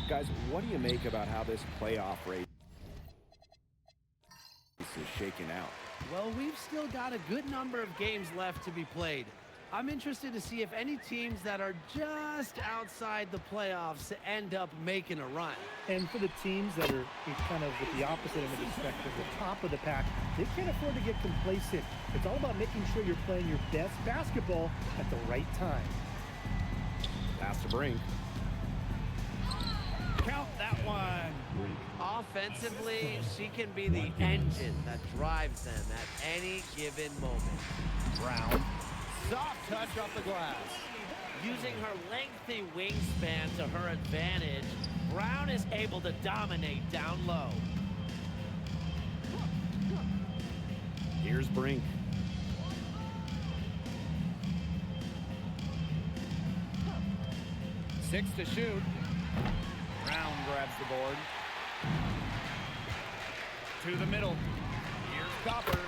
Guys, what do you make about how this playoff race is shaking out? Well, we've still got a good number of games left to be played. I'm interested to see if any teams that are just outside the playoffs end up making a run. And for the teams that are kind of at the opposite end of the spectrum, the top of the pack, they can't afford to get complacent. It's all about making sure you're playing your best basketball at the right time. Pass to Brink. Count that one. Offensively, she can be the engine that drives them at any given moment. Brown. Soft touch off the glass. Using her lengthy wingspan to her advantage, Brown is able to dominate down low. Here's Brink. Six to shoot. Brown grabs the board. To the middle. Here's Copper.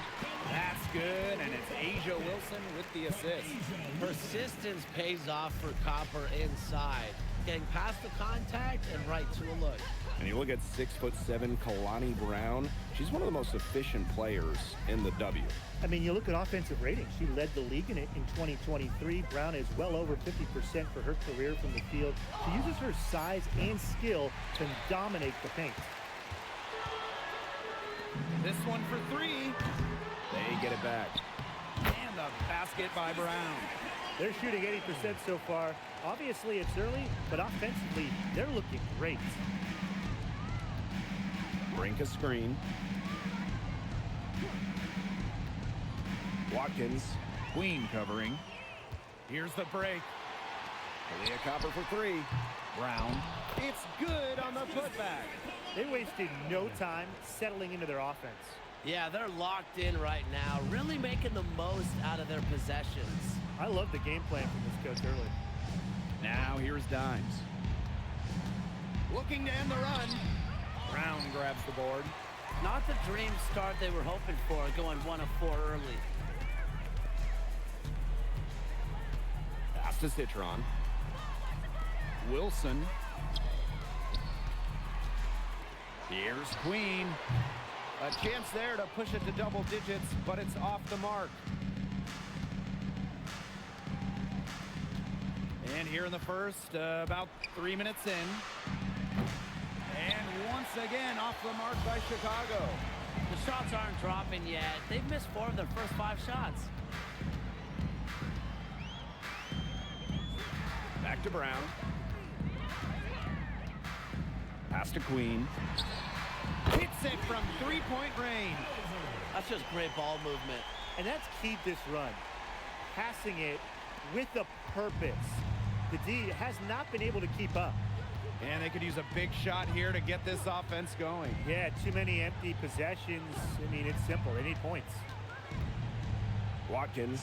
That's good, and it's A'ja Wilson with the assist. Persistence pays off for Copper inside, getting past the contact and right to a look. And you look at 6'7" Kalani Brown. She's one of the most efficient players in the W. I mean, you look at offensive rating. She led the league in it in 2023. Brown is well over 50% for her career from the field. She uses her size and skill to dominate the paint. This one for three. They get it back. And the basket by Brown. They're shooting 80% so far. Obviously, it's early, but offensively, they're looking great. Brink a screen. Watkins. Queen covering. Here's the break. Leah Copper for three. Brown. It's good on the putback. They wasted no time settling into their offense. Yeah, they're locked in right now, really making the most out of their possessions. I love the game plan from this coach early. Now here's Dimes. Looking to end the run. Brown grabs the board. Not the dream start they were hoping for, going 1 of 4 early. Pass to Citron. Wilson. Here's Queen. A chance there to push it to double digits, but it's off the mark. And here in the first, about 3 minutes in. And once again, off the mark by Chicago. The shots aren't dropping yet. They've missed 4 of their first 5 shots. Back to Brown. Pass to Queen. Hits it from three-point range. That's just great ball movement. And that's keyed this run. Passing it with a purpose. The D has not been able to keep up. And they could use a big shot here to get this offense going. Yeah, too many empty possessions. I mean, it's simple. They need points. Watkins.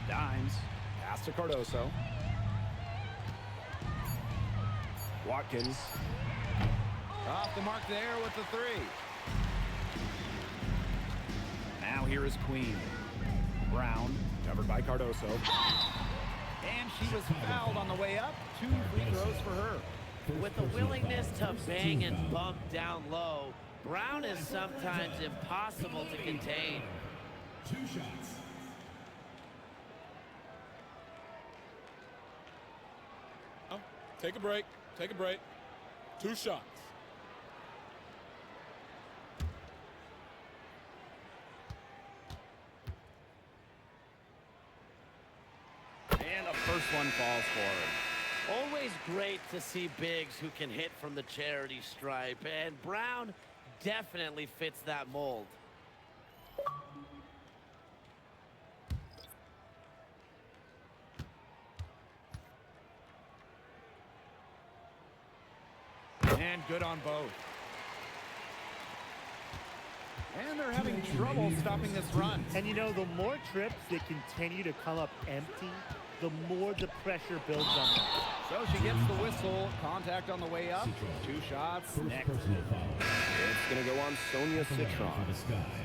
Dimes. Pass to Cardoso. Watkins. Off the mark there with the three. Now here is Queen. Brown. Covered by Cardoso. And she was fouled on the way up. 2 free throws for her. With a willingness to bang and bump down low, Brown is sometimes impossible to contain. 2 shots. Take a break. Take a break. 2 shots. And the first one falls for her. Always great to see bigs who can hit from the charity stripe, and Brown definitely fits that mold. And good on both. And they're having trouble stopping this run. And you know, the more trips that continue to come up empty, the more the pressure builds on them. So she gets the whistle. Contact on the way up. 2 shots next. It's going to go on Sonia Citron.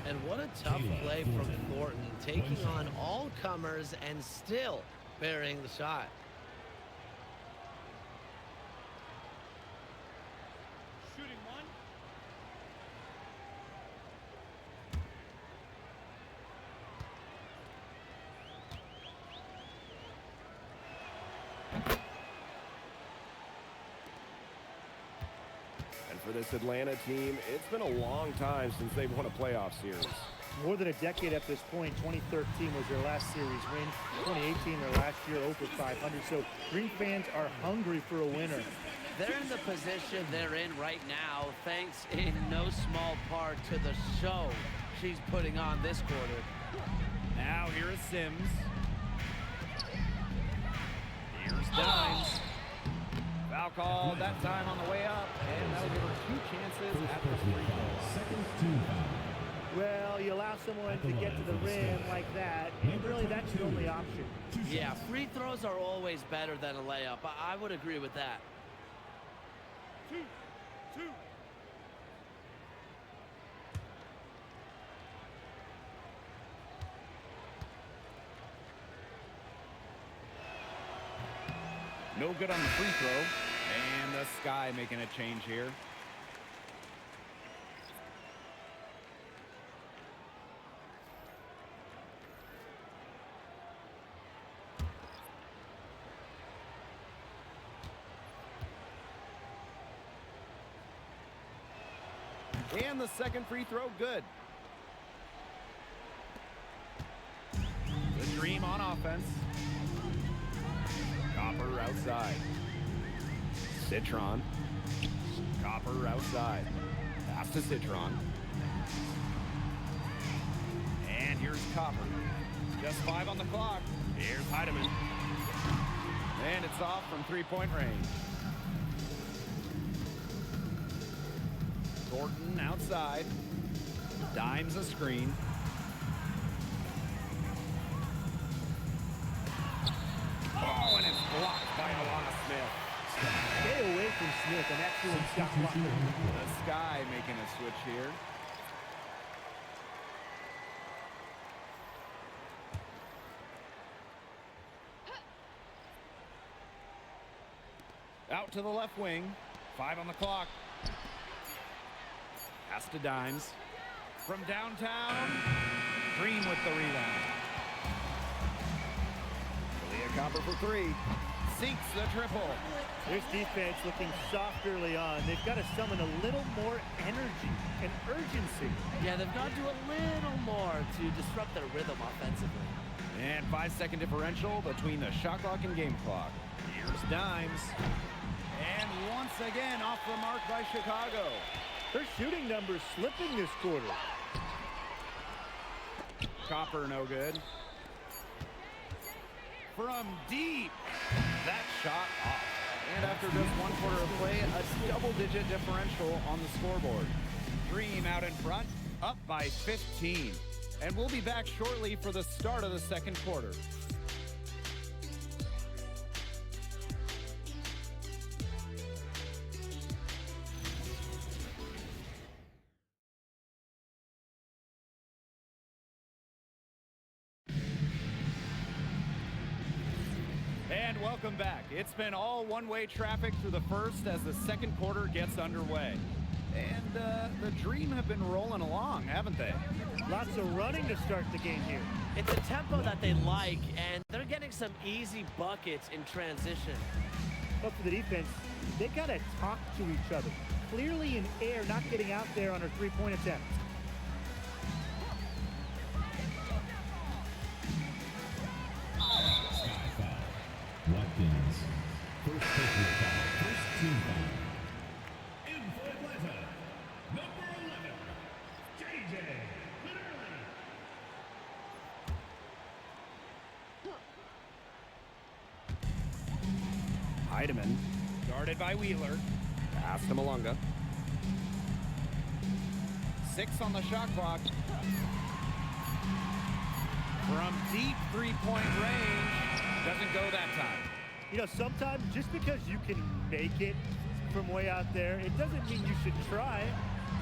And what a tough play from Thornton, taking on all comers and still burying the shot. For this Atlanta team, it's been a long time since they've won a playoff series. More than a decade at this point. 2013 was their last series win. 2018, their last year, over 500. So Green fans are hungry for a winner. They're in the position they're in right now, thanks in no small part to the show she's putting on this quarter. Now here is Sims. Here's Dimes. Foul call that time on the way up, and that'll give her 2 chances at the free throw. Second team foul. Well, you allow someone to get to the rim like that, and really that's the only option. Yeah, free throws are always better than a layup. I would agree with that. No good on the free throw. And the Sky making a change here. And the second free throw, good. The Dream on offense. Copper outside. Citron. Copper outside. Pass to Citron. And here's Copper. Just 5 on the clock. Here's Heidemann. And it's off from 3-point range. Thornton outside. Dimes a screen. Oh, and it's blocked by Alana Smith. Stay away from Smith, an excellent shot blocker. The Sky making a switch here. Out to the left wing. 5 on the clock. Pass to Dimes. From downtown. Dream with the rebound. Leah Copper for 3. Sinks the triple. This defense looking soft early on. They've got to summon a little more energy and urgency. Yeah, they've got to do a little more to disrupt their rhythm offensively. And 5-second differential between the shot clock and game clock. Here's Dimes. And once again off the mark by Chicago. Her shooting numbers slipping this quarter. Copper no good. From deep. That shot off. And after just 1 quarter of play, a double-digit differential on the scoreboard. Dream out in front, up by 15. And we'll be back shortly for the start of the second quarter. And welcome back. It's been all one-way traffic through the first as the second quarter gets underway. And the Dream have been rolling along, haven't they? Lots of running to start the game here. It's a tempo that they like, and they're getting some easy buckets in transition. But for the defense, they got to talk to each other. Clearly in air, not getting out there on her 3-point attempt. Sky foul. Watkins. First personal foul. First team foul. In for Atlanta, number 11, JJ Litterly. Heidemann, guarded by Wheeler. Pass to Malunga. 6 on the shot clock. From deep 3-point range. Doesn't go that time. You know, sometimes just because you can make it from way out there, it doesn't mean you should try.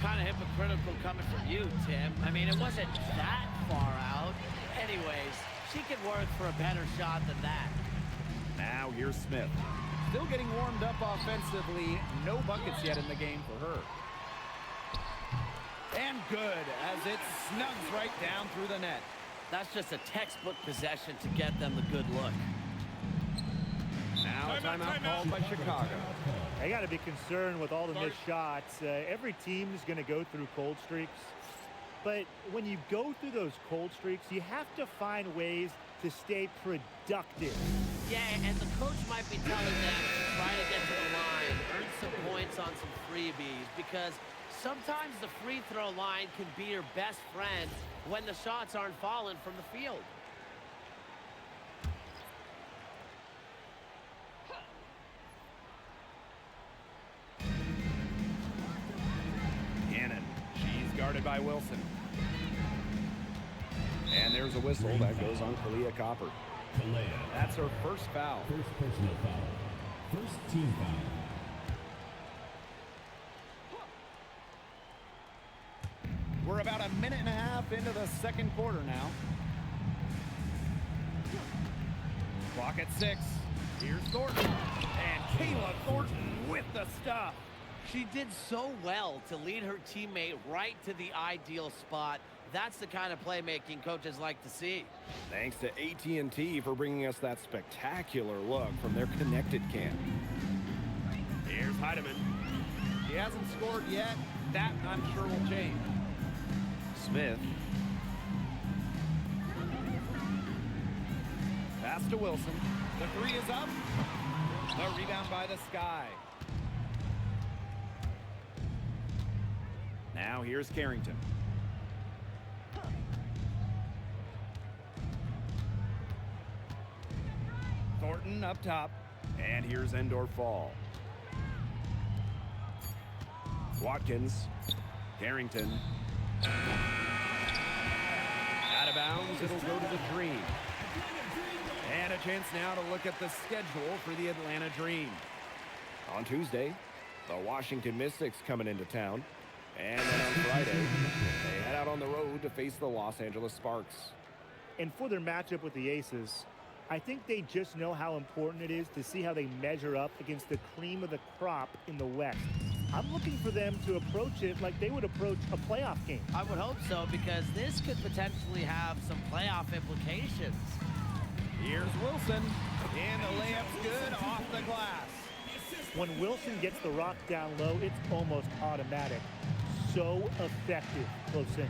Kind of hypocritical coming from you, Tim. I mean, it wasn't that far out. Anyways, she could work for a better shot than that. Now here's Smith. Still getting warmed up offensively. No buckets yet in the game for her. And good as it snugs right down through the net. That's just a textbook possession to get them the good look. Now a Timeout, timeout timeout. called by Chicago. I got to be concerned with all the missed shots. Every team is going to go through cold streaks. But when you go through those cold streaks, you have to find ways to stay productive. Yeah, and the coach might be telling them to try to get to the line, earn some points on some freebies, because sometimes the free throw line can be your best friend when the shots aren't falling from the field. Hannon. She's guarded by Wilson. And there's a whistle that goes on Kalia Copper. Kalea. That's her first foul. First personal foul. First team foul. We're about a minute and a half into the second quarter now. Clock at 6. Here's Thornton. And Kayla Thornton with the stuff. She did so well to lead her teammate right to the ideal spot. That's the kind of playmaking coaches like to see. Thanks to AT&T for bringing us that spectacular look from their connected cam. Here's Heidemann. She hasn't scored yet. That, I'm sure, will change. Smith. Pass to Wilson. The 3 is up. The rebound by the Sky. Now here's Carrington. Thornton up top. And here's Endor Fall. Watkins. Carrington. Out of bounds, it'll go to the Dream. And a chance now to look at the schedule for the Atlanta Dream. On Tuesday, the Washington Mystics coming into town. And then on Friday, they head out on the road to face the Los Angeles Sparks. And for their matchup with the Aces, I think they just know how important it is to see how they measure up against the cream of the crop in the West. I'm looking for them to approach it like they would approach a playoff game. I would hope so, because this could potentially have some playoff implications. Here's Wilson. And the layup's good off the glass. When Wilson gets the rock down low, it's almost automatic. So effective close in.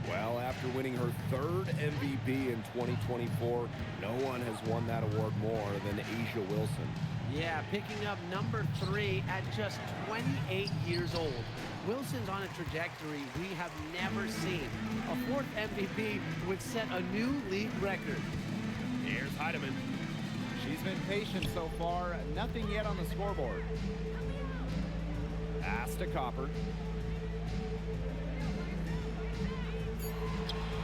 Well, after winning her 3rd MVP in 2024, no one has won that award more than A'ja Wilson. Yeah, picking up number 3 at just 28 years old. Wilson's on a trajectory we have never seen. A 4th MVP would set a new league record. Here's Heidemann. She's been patient so far. Nothing yet on the scoreboard. Pass to Copper.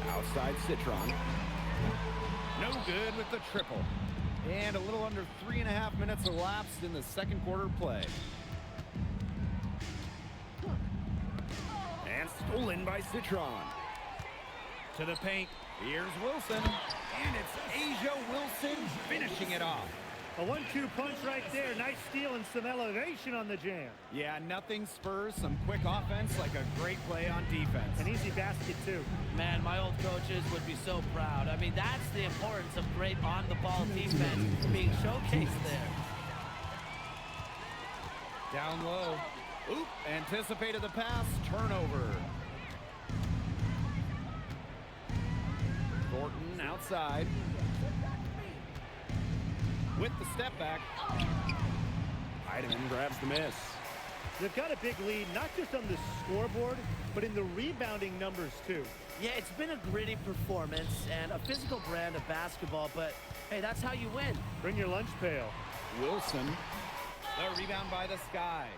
Outside Citron. No good with the triple. And a little under 3.5 minutes elapsed in the second quarter play. And stolen by Citron. To the paint. Here's Wilson. And it's A'ja Wilson finishing it off. A 1-2 punch right there. Nice steal and some elevation on the jam. Yeah, nothing spurs some quick offense like a great play on defense. An easy basket, too. Man, my old coaches would be so proud. I mean, that's the importance of great on-the-ball defense being showcased there. Down low. Oop, anticipated the pass. Turnover. Thornton outside. With the step back. Heidemann grabs the miss. They've got a big lead, not just on the scoreboard, but in the rebounding numbers, too. Yeah, it's been a gritty performance and a physical brand of basketball, but hey, that's how you win. Bring your lunch pail. Wilson. The rebound by the Sky.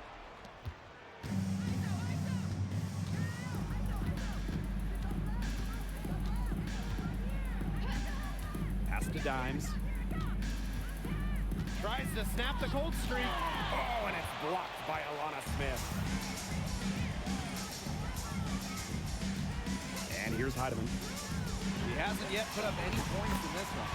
Pass to Dimes. Tries to snap the cold streak. Oh, and it's blocked by Alana Smith. And here's Heidemann. He hasn't yet put up any points in this one.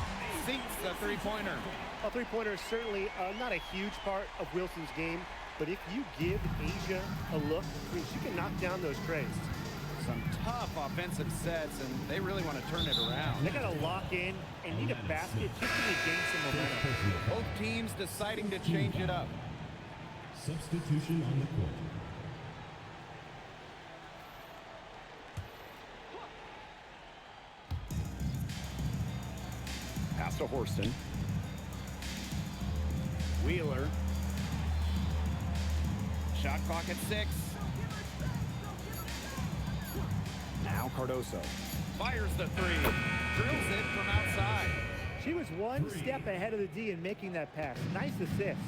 Sinks the three-pointer. A three-pointer is certainly not a huge part of Wilson's game, but if you give A'ja a look, I mean, she can knock down those trays. Some tough offensive sets, and they really want to turn it around. They got to lock in and need a basket just to regain some momentum. Both teams deciding to change it up. Substitution on the court. Pass to Horston. Wheeler. Shot clock at 6. Now Cardoso. Fires the 3. Drills it from outside. She was one step ahead of the D in making that pass. Nice assist.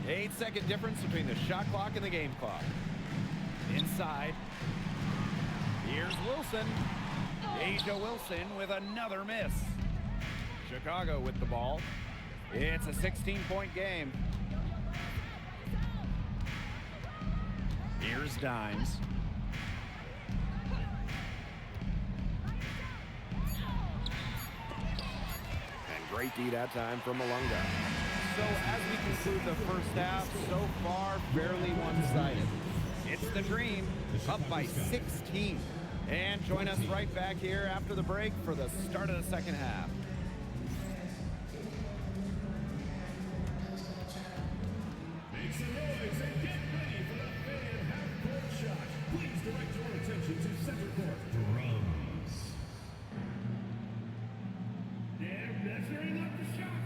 8-second difference between the shot clock and the game clock. Inside. Here's Wilson. Asia Wilson with another miss. Chicago with the ball. It's a 16-point game. Here's Dimes. And great D that time from Malunga. So as we conclude the first half, so far fairly one-sided. It's the Dream, up by 16. And join us right back here after the break for the start of the second half. Make some noise and get ready for the fan half-court shot. Please direct your attention to center court. Drums. They're measuring up the shot.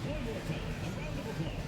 One more time, a round of applause.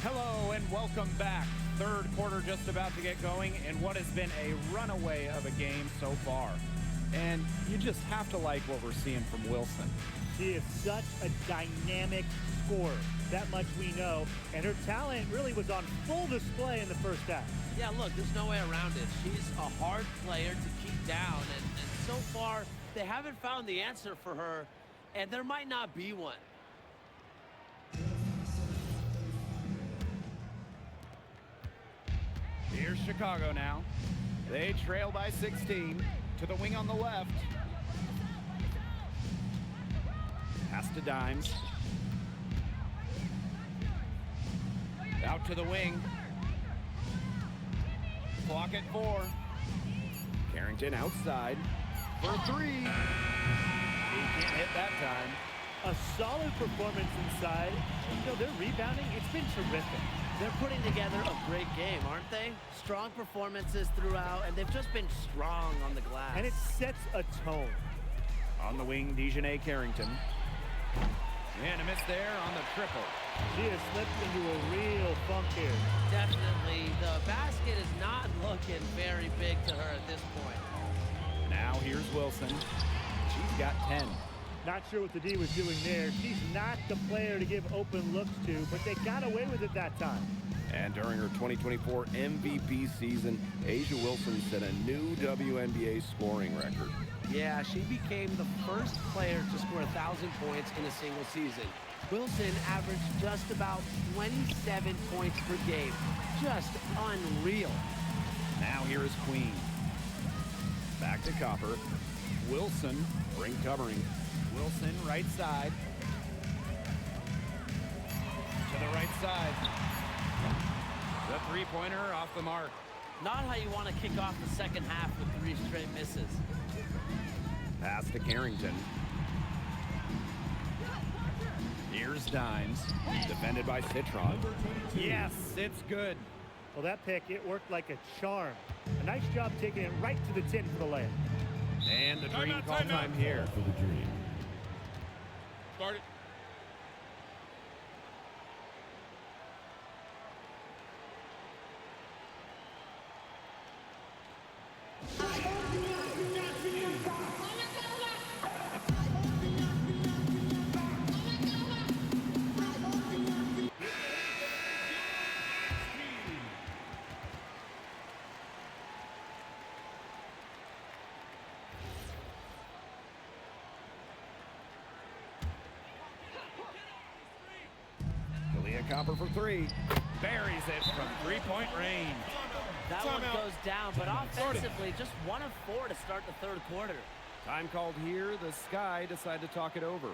Hello and welcome back. Third quarter just about to get going in what has been a runaway of a game so far. And you just have to like what we're seeing from Wilson. She is such a dynamic scorer. That much we know. And her talent really was on full display in the first half. Yeah, look, there's no way around it. She's a hard player to keep down, and so far, they haven't found the answer for her, and there might not be one. Here's Chicago now. They trail by 16 to the wing on the left. Pass to Dimes. Out to the wing. Clock at 4. Carrington outside. For 3. He can't hit that time. A solid performance inside. You know, their rebounding, it's been terrific. They're putting together a great game, aren't they? Strong performances throughout, and they've just been strong on the glass. And it sets a tone. On the wing, Dejanay Carrington. And a miss there on the triple. She has slipped into a real funk here. Definitely. The basket is not looking very big to her at this point. Now here's Wilson. She's got 10. Not sure what the D was doing there. She's not the player to give open looks to, but they got away with it that time. And during her 2024 MVP season, Asia Wilson set a new WNBA scoring record. Yeah, she became the first player to score 1,000 points in a single season. Wilson averaged just about 27 points per game. Just unreal. Now here is Queen. Back to Copper. Wilson. Ring covering. Wilson, right side. To the right side. The three-pointer off the mark. Not how you want to kick off the second half with 3 straight misses. Pass to Carrington. Here's Dimes. Defended by Citron. Yes, it's good. Well, that pick, it worked like a charm. A nice job taking it right to the 10 for the layup. And the Dream Timeout, call timeout. time here. For the Dream. Start it. Copper for three. Buries it from three-point range. That one Timeout. goes down, but offensively, just 1 of 4 to start the third quarter. Time called here. The Sky decide to talk it over.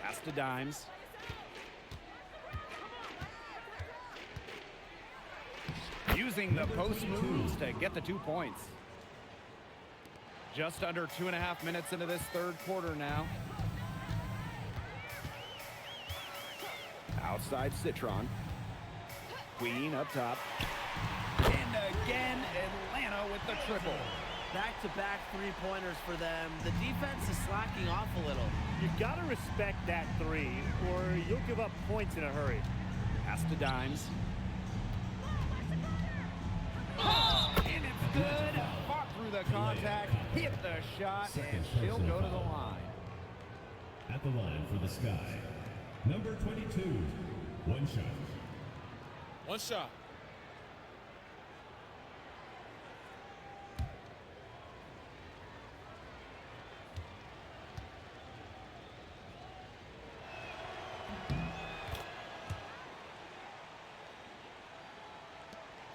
Pass to Dimes. Using the post moves to get the 2 points. Just under 2.5 minutes into this third quarter now. Outside Citron. Queen up top. And again, Atlanta with the triple. Back-to-back three-pointers for them. The defense is slacking off a little. You got to respect that three, or you'll give up points in a hurry. Pass to Dimes. And it's good. Fought through the contact, hit the shot, and she'll go to the line. At the line for the Sky, number 22, one shot. One shot.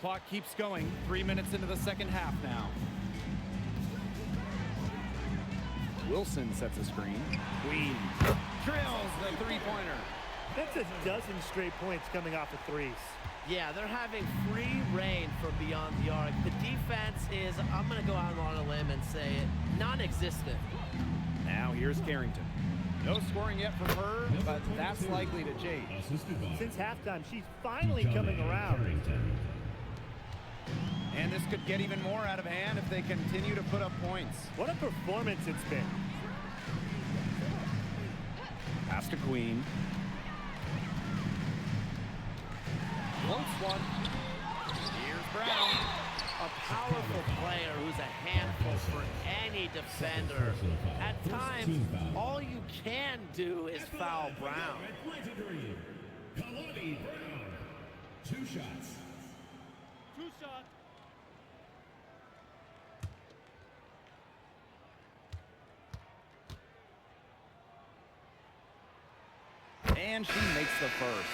Clock keeps going. 3 minutes into the second half now. Wilson sets a screen. Queen drills the three-pointer. That's a dozen straight points coming off of threes. Yeah, they're having free reign from beyond the arc. The defense is, I'm going to go out on a limb and say it, non-existent. Now here's Carrington. No scoring yet from her, but that's likely to change. Assisted by Since halftime, she's finally Johnny coming around. Carrington. And this could get even more out of hand if they continue to put up points. What a performance it's been. Pass to Queen. Close one. Here's Brown. A powerful player who's a handful for any defender. At times, all you can do is foul Brown. Atlanta Dream, Kalani Brown. 2 shots. And she makes the first.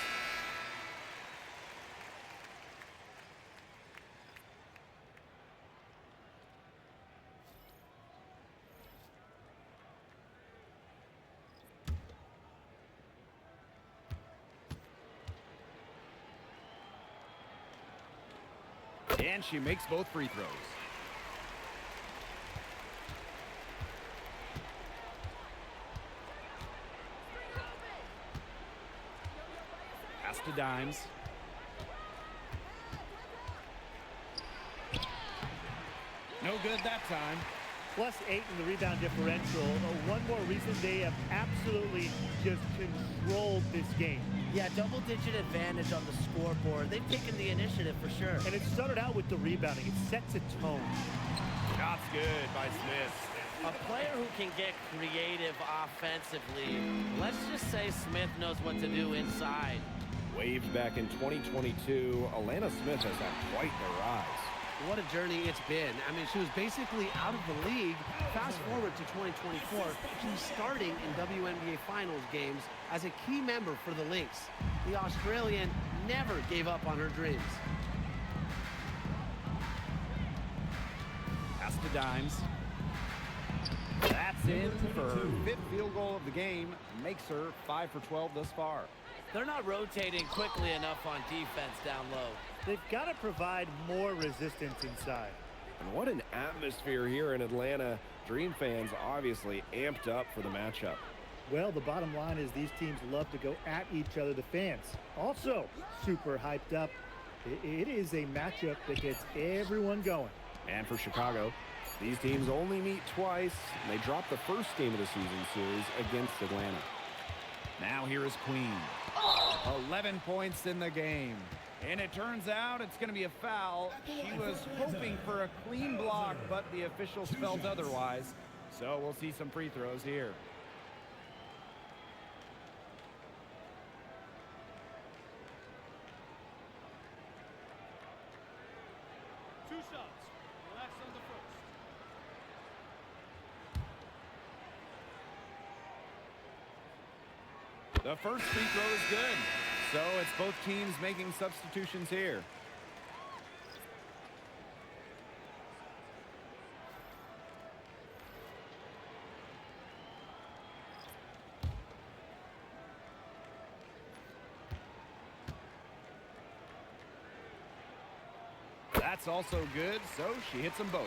And she makes both free throws. Pass to Dimes. No good that time. +8 in the rebound differential. One more reason they have absolutely just controlled this game. Yeah, double-digit advantage on the scoreboard. They've taken the initiative for sure. And it started out with the rebounding. It sets a tone. Shots good by Smith. A player who can get creative offensively. Let's just say Smith knows what to do inside. Waived back in 2022, Alana Smith has had quite the rise. What a journey it's been. I mean, she was basically out of the league. Fast forward to 2024, she's starting in WNBA Finals games as a key member for the Lynx. The Australian never gave up on her dreams. Pass to Dimes. That's in for her 5th field goal of the game. Makes her 5 for 12 thus far. They're not rotating quickly enough on defense down low. They've got to provide more resistance inside. And what an atmosphere here in Atlanta. Dream fans obviously amped up for the matchup. Well, the bottom line is these teams love to go at each other, the fans. Also, super hyped up. It is a matchup that gets everyone going. And for Chicago, These teams only meet twice, and they dropped the first game of the season series against Atlanta. Now here is Queen. 11 points in the game. And it turns out it's going to be a foul. She was hoping for a clean block, but the officials felt otherwise. So we'll see some free throws here. Two shots. Relax on the first. The first free throw is good. So it's both teams making substitutions here. That's also good, so she hits them both.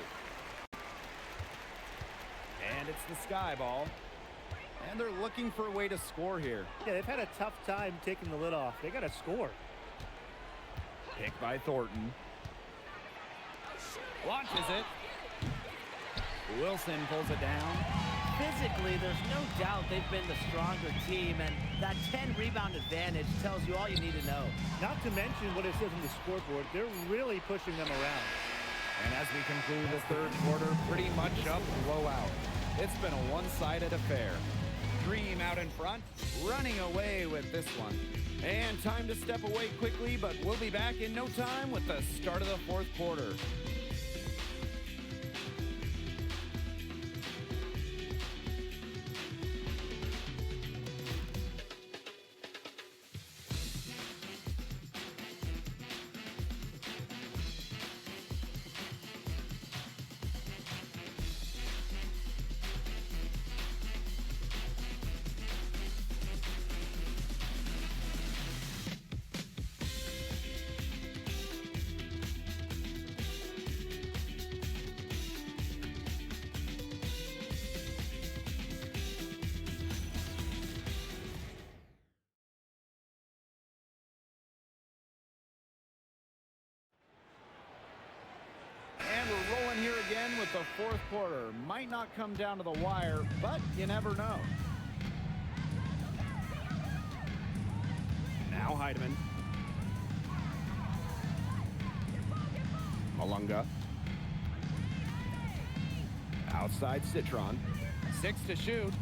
And it's the Sky Ball. And they're looking for a way to score here. Yeah, they've had a tough time taking the lid off. They got to score. Picked by Thornton. Launches it. Wilson pulls it down. Physically, there's no doubt they've been the stronger team, and that 10-rebound advantage tells you all you need to know. Not to mention what it says on the scoreboard. They're really pushing them around. And as we conclude the third quarter, pretty much a blowout. It's been a one-sided affair. Dream out in front, running away with this one. And time to step away quickly, but we'll be back in no time with the start of the fourth quarter. And we're rolling here again with the fourth quarter. Might not come down to the wire, but you never know. Now Heidemann. Malunga. Outside Citron. 6 to shoot.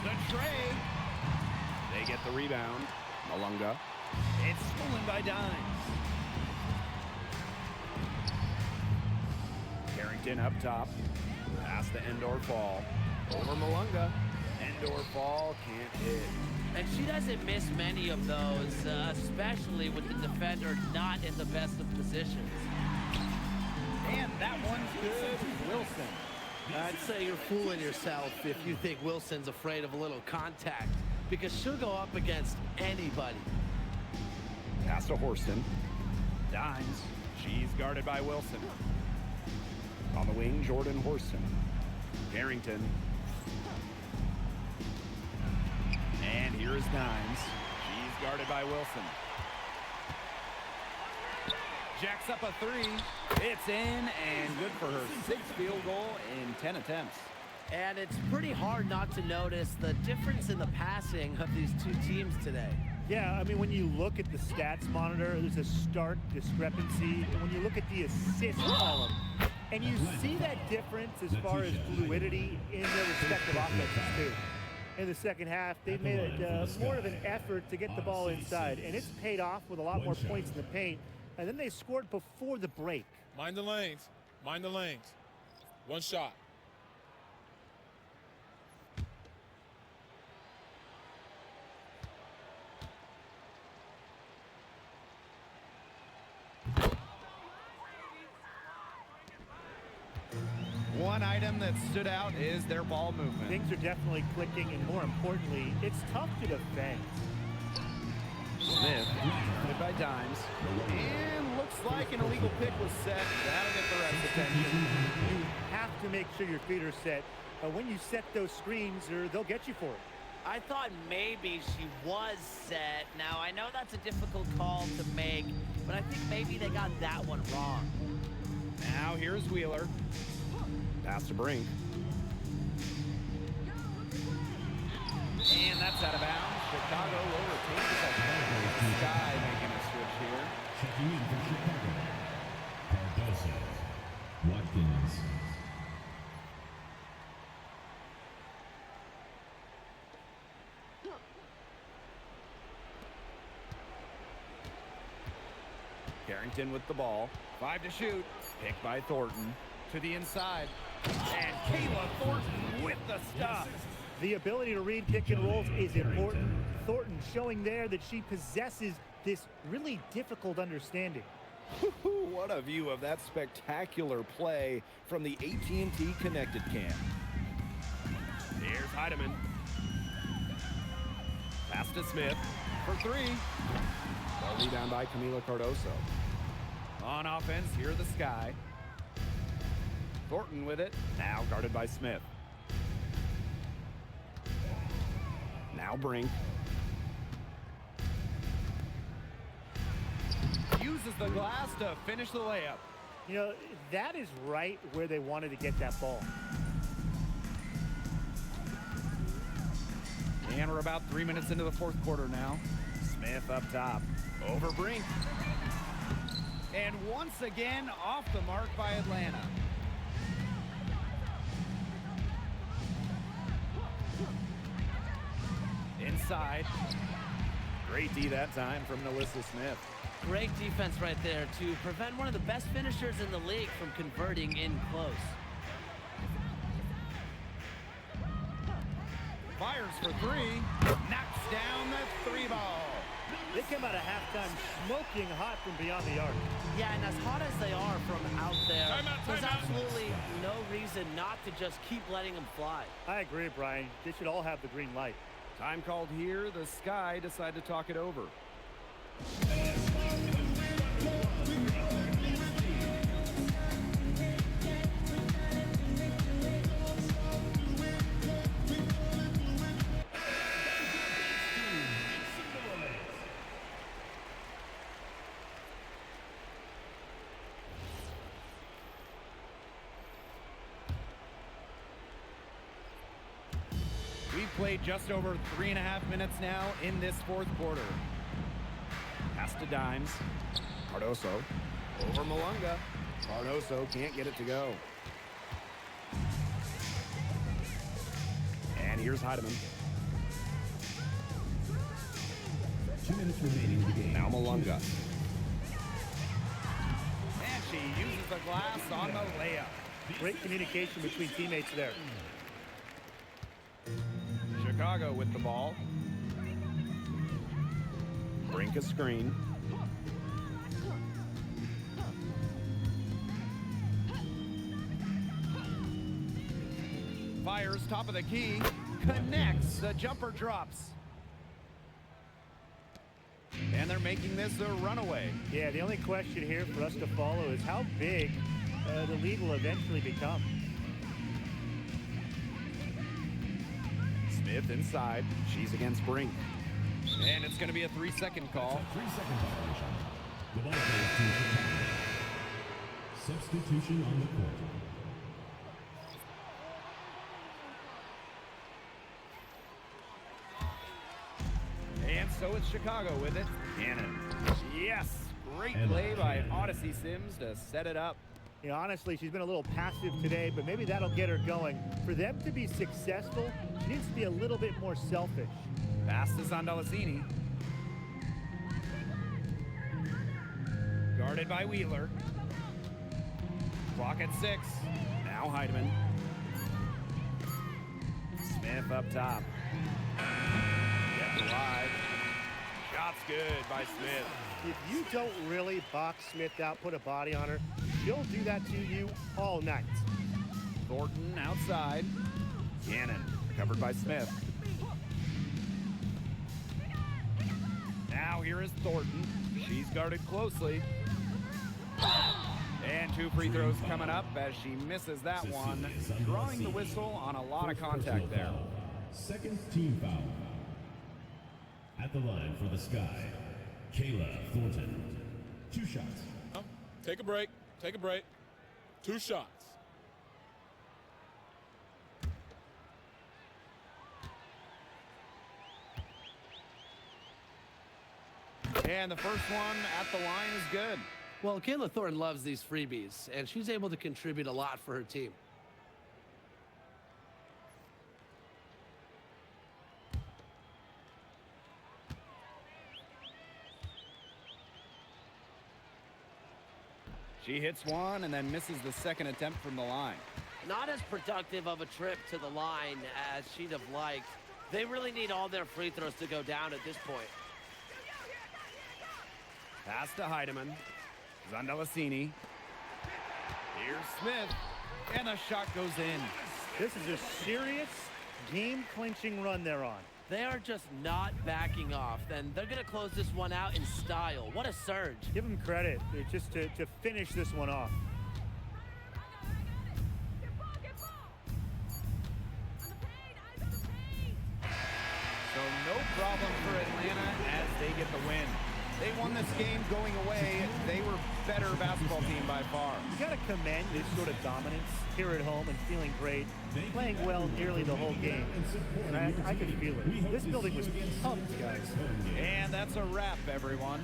The tray. They get the rebound. Malunga. It's stolen by Dimes. Carrington up top. Pass to Endor Fall. Over Malunga. Endor Fall can't hit. And she doesn't miss many of those, especially with the defender not in the best of positions. And that one's good. Wilson. I'd say you're fooling yourself if you think Wilson's afraid of a little contact, because she'll go up against anybody. Pass to Horston. Dimes. She's guarded by Wilson. On the wing, Jordan Horston. Carrington. And here is Dimes. She's guarded by Wilson. Jacks up a three. It's in and good for her 6th field goal in 10 attempts. And it's pretty hard not to notice the difference in the passing of these two teams today. Yeah, I mean, when you look at the stats monitor, there's a stark discrepancy. And when you look at the assist column, and you see that difference as far as fluidity in their respective offenses, too. In the second half, they made it more of an effort to get the ball inside, and it's paid off with a lot more points in the paint. And then they scored before the break. Mind the lanes. Mind the lanes. One shot. One item that stood out is their ball movement. Things are definitely clicking, and more importantly, it's tough to defend. Smith, guarded by Dimes. And looks like an illegal pick was set. That'll get the ref's attention. You have to make sure your feet are set. When you set those screens, they'll get you for it. I thought maybe she was set. Now, I know that's a difficult call to make, but I think maybe they got that one wrong. Now here's Wheeler. Pass to Brink. And that's out of bounds. Chicago will retain possession. Sky making a switch here. Checking in for Chicago. Cardoso. Watkins. Carrington with the ball. 5 to shoot. Picked by Thornton. To the inside. And Kayla Thornton with the stuff. The ability to read pick and rolls is important. Thornton showing there that she possesses this really difficult understanding. What a view of that spectacular play from the AT&T Connected Cam. Here's Heidemann. Pass to Smith for 3. A rebound by Camila Cardoso. On offense, here the Sky. Thornton with it. Now guarded by Smith. Now Brink. Uses the glass to finish the layup. You know, that is right where they wanted to get that ball. And we're about 3 minutes into the fourth quarter now. Smith up top. Over Brink. And once again, off the mark by Atlanta. Inside. Great D that time from Nalissa Smith. Great defense right there to prevent one of the best finishers in the league from converting in close. Fires for 3. Knocks down the 3 ball. They came out of halftime smoking hot from beyond the arc. Yeah, and as hot as they are from out there, Timeout, there's timeout. absolutely no reason not to just keep letting them fly. I agree, Brian. They should all have the green light. Time called here. The Sky decide to talk it over. We've played just over 3.5 minutes now in this fourth quarter. Pass to Dimes. Cardoso over Malunga. Cardoso can't get it to go. And here's Heidemann. 2 minutes remaining in the game. Now Malunga. And she uses the glass on the layup. Great communication between teammates there. Chicago with the ball. Brink a screen. Fires top of the key. Connects. The jumper drops. And they're making this a runaway. Yeah, the only question here for us to follow is how big the lead will eventually become. Smith inside. She's against Brink. And it's going to be a 3-second call. 3-second violation. The ball goes to Chicago. Substitution on the court. And so it's Chicago with it. Cannon. Yes. Great And play by Cannon. Odyssey Sims to set it up. You know, honestly, she's been a little passive today, but maybe that'll get her going. For them to be successful, she needs to be a little bit more selfish. Pass to Zandalazini. Guarded by Wheeler. Clock at 6. Now Heidemann. Smith up top. Kept alive. Shot's good by Smith. If you don't really box Smith out, put a body on her, she'll do that to you all night. Thornton outside. Cannon covered by Smith. Now here is Thornton. She's guarded closely. And 2 free throws coming up as she misses that one. Drawing the whistle on a lot of contact there. Second team foul. At the line for the Sky, Kayla Thornton. 2 shots. Take a break. Take a break. 2 shots. And the first one at the line is good. Well, Kayla Thornton loves these freebies, and she's able to contribute a lot for her team. She hits one and then misses the second attempt from the line. Not as productive of a trip to the line as she'd have liked. They really need all their free throws to go down at this point. Pass to Heidemann. Zandalacini. Here's Smith. And the shot goes in. This is a serious game-clinching run they're on. They are just not backing off, and they're going to close this one out in style. What a surge. Give them credit just to finish this one off. So no problem for Atlanta as they get the win. They won this game going away. They were better basketball team by far. You got to commend this sort of dominance here at home and feeling great, playing well nearly the whole game. And I could feel it. This building was pumped, guys. And that's a wrap, everyone.